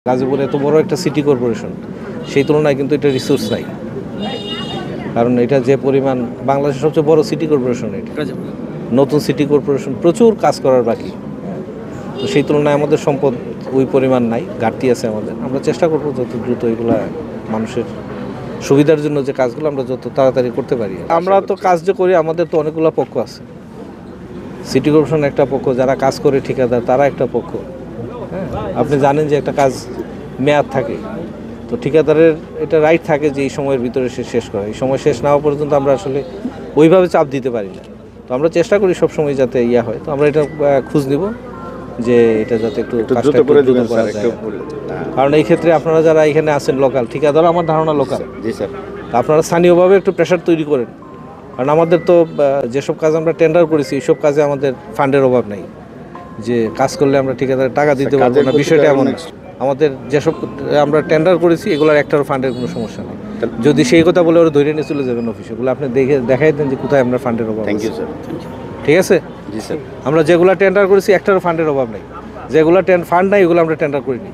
গাজীপুর এত বড় একটা সিটি কর্পোরেশন, সেই তুলনায় কিন্তু এটা রিসোর্স নাই। কারণ এটা যে পরিমাণ, বাংলাদেশের সবচেয়ে বড় সিটি কর্পোরেশন এটা, নতুন সিটি কর্পোরেশন, প্রচুর কাজ করার বাকি। তো সেই তুলনায় আমাদের সম্পদ ওই পরিমাণ নাই, ঘাটতি আছে আমাদের। আমরা চেষ্টা করবো যত দ্রুত এগুলা মানুষের সুবিধার জন্য যে কাজগুলো আমরা যত তাড়াতাড়ি করতে পারি। আমরা তো কাজ যে করি, আমাদের তো অনেকগুলো পক্ষ আছে। সিটি কর্পোরেশন একটা পক্ষ, যারা কাজ করে ঠিকাদার তারা একটা পক্ষ। হ্যাঁ, আপনি জানেন যে একটা কাজ মেয়াদ থাকে, তো ঠিকাদারের এটা রাইট থাকে যে এই সময়ের ভিতরে সে শেষ করে। এই সময় শেষ না হওয়া পর্যন্ত আমরা আসলে ওইভাবে চাপ দিতে পারি না। তো আমরা চেষ্টা করি সবসময় যাতে ইয়া হয়। তো আমরা এটা খোঁজ নিব যে এটা যাতে একটু কাজটা করা যায়। কারণ এই ক্ষেত্রে আপনারা যারা এখানে আছেন লোকাল ঠিকাদার, আমার ধারণা লোকাল, জি স্যার, আপনারা স্থানীয়ভাবে একটু প্রেশার তৈরি করেন। কারণ আমাদের তো যেসব কাজ আমরা টেন্ডার করেছি এইসব কাজে আমাদের ফান্ডের অভাব নেই, যে কাজ করলে আমরা ঠিকাদারের টাকা দিতে পারবো না, বিষয়টা এমন না। আমাদের যেসব আমরা টেন্ডার করেছি এগুলোর একটারও ফান্ডের কোনো সমস্যা নেই। যদি সেই কথা বলে ওরা ধরে নিয়ে চলে যাবেন অফিসে, ওগুলো আপনি দেখাই দেন যে কোথায় আমরা ফান্ডের অভাব। Thank you sir. ঠিক আছে, জি স্যার। আমরা যেগুলো টেন্ডার করেছি একটারও ফান্ডের অভাব নেই, যেগুলো ফান্ড নাই এগুলো আমরা টেন্ডার করিনি।